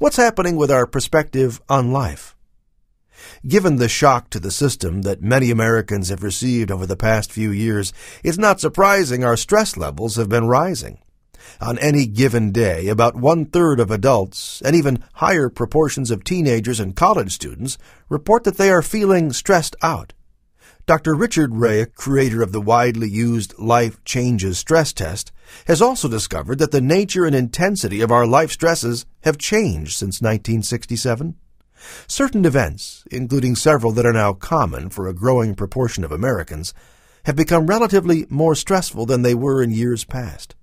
What's happening with our perspective on life? Given the shock to the system that many Americans have received over the past few years, it's not surprising our stress levels have been rising. On any given day, about 1/3 of adults, and even higher proportions of teenagers and college students, report that they are feeling stressed out. Dr. Richard Ray, creator of the widely used Life Changes stress test, has also discovered that the nature and intensity of our life stresses have changed since 1967. Certain events, including several that are now common for a growing proportion of Americans, have become relatively more stressful than they were in years past.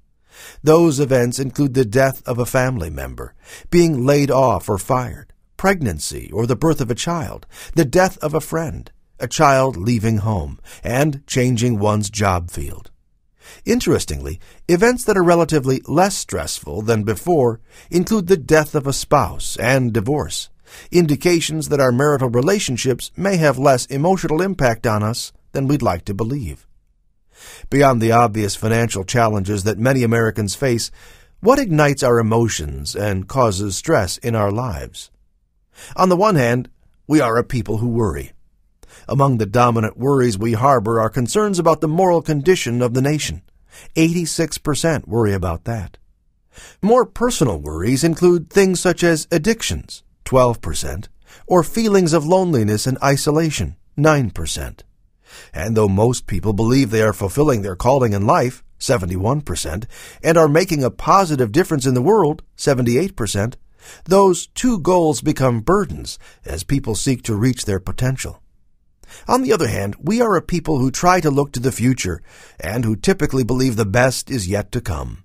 Those events include the death of a family member, being laid off or fired, pregnancy or the birth of a child, the death of a friend, a child leaving home, and changing one's job field. Interestingly, events that are relatively less stressful than before include the death of a spouse and divorce, indications that our marital relationships may have less emotional impact on us than we'd like to believe. Beyond the obvious financial challenges that many Americans face, what ignites our emotions and causes stress in our lives? On the one hand, we are a people who worry. Among the dominant worries we harbor are concerns about the moral condition of the nation. 86% worry about that. More personal worries include things such as addictions, 12%, or feelings of loneliness and isolation, 9%. And though most people believe they are fulfilling their calling in life, 71%, and are making a positive difference in the world, 78%, those two goals become burdens as people seek to reach their potential. On the other hand, we are a people who try to look to the future and who typically believe the best is yet to come.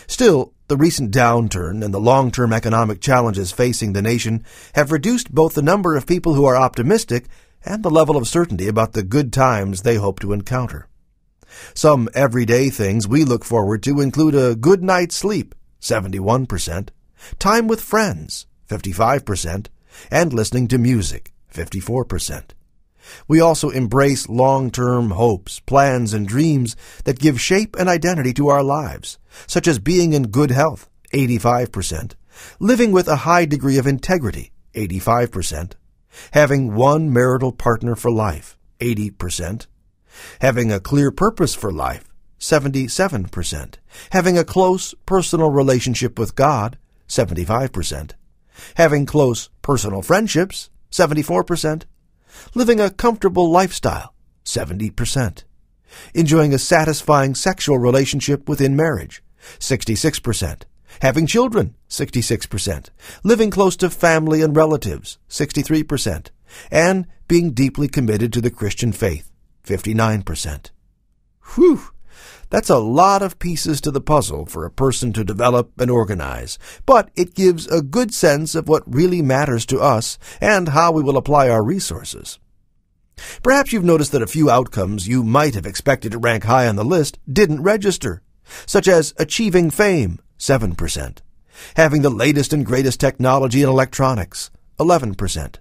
Still, the recent downturn and the long-term economic challenges facing the nation have reduced both the number of people who are optimistic and the level of certainty about the good times they hope to encounter. Some everyday things we look forward to include a good night's sleep, 71%, time with friends, 55%, and listening to music, 54%. We also embrace long-term hopes, plans, and dreams that give shape and identity to our lives, such as being in good health, 85%, living with a high degree of integrity, 85%, having one marital partner for life, 80%, having a clear purpose for life, 77%, having a close personal relationship with God, 75%, having close personal friendships, 74%, living a comfortable lifestyle, 70%, enjoying a satisfying sexual relationship within marriage, 66%, having children, 66%, living close to family and relatives, 63%, and being deeply committed to the Christian faith, 59%. Whew! That's a lot of pieces to the puzzle for a person to develop and organize, but it gives a good sense of what really matters to us and how we will apply our resources. Perhaps you've noticed that a few outcomes you might have expected to rank high on the list didn't register, such as achieving fame, 7%, having the latest and greatest technology in electronics, 11%,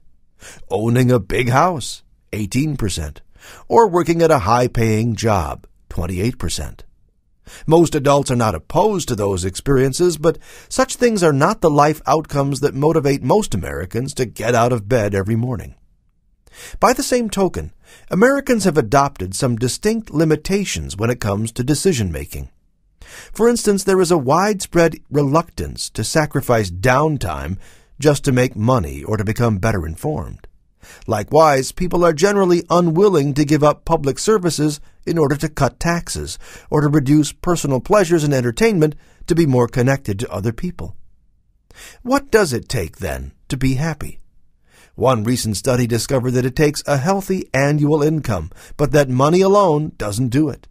owning a big house, 18%, or working at a high-paying job, 28%. Most adults are not opposed to those experiences, but such things are not the life outcomes that motivate most Americans to get out of bed every morning. By the same token, Americans have adopted some distinct limitations when it comes to decision-making. For instance, there is a widespread reluctance to sacrifice downtime just to make money or to become better informed. Likewise, people are generally unwilling to give up public services in order to cut taxes or to reduce personal pleasures and entertainment to be more connected to other people. What does it take, then, to be happy? One recent study discovered that it takes a healthy annual income, but that money alone doesn't do it.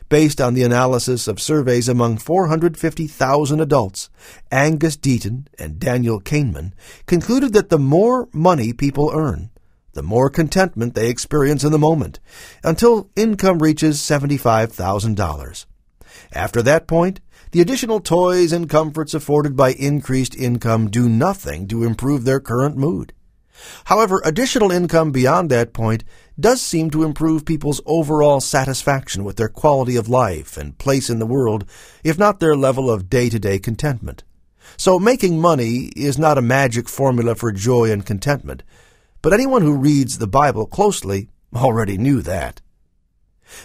Based on the analysis of surveys among 450,000 adults, Angus Deaton and Daniel Kahneman concluded that the more money people earn, the more contentment they experience in the moment, until income reaches $75,000. After that point, the additional toys and comforts afforded by increased income do nothing to improve their current mood. However, additional income beyond that point does seem to improve people's overall satisfaction with their quality of life and place in the world, if not their level of day-to-day contentment. So making money is not a magic formula for joy and contentment, but anyone who reads the Bible closely already knew that.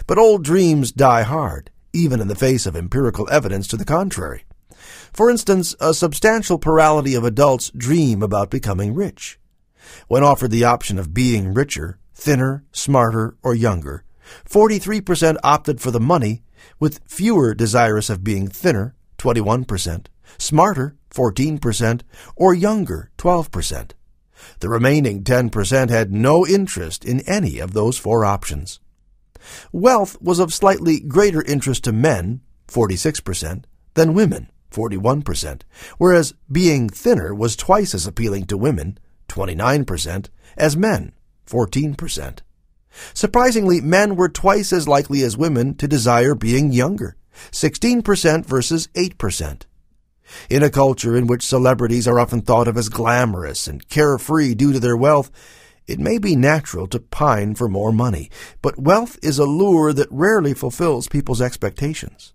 But old dreams die hard, even in the face of empirical evidence to the contrary. For instance, a substantial plurality of adults dream about becoming rich. When offered the option of being richer, thinner, smarter, or younger, 43% opted for the money, with fewer desirous of being thinner, 21%, smarter, 14%, or younger, 12%. The remaining 10% had no interest in any of those four options. Wealth was of slightly greater interest to men, 46%, than women, 41%, whereas being thinner was twice as appealing to women, 29%, as men, 14%. Surprisingly, men were twice as likely as women to desire being younger, 16% versus 8%. In a culture in which celebrities are often thought of as glamorous and carefree due to their wealth, it may be natural to pine for more money, but wealth is a lure that rarely fulfills people's expectations.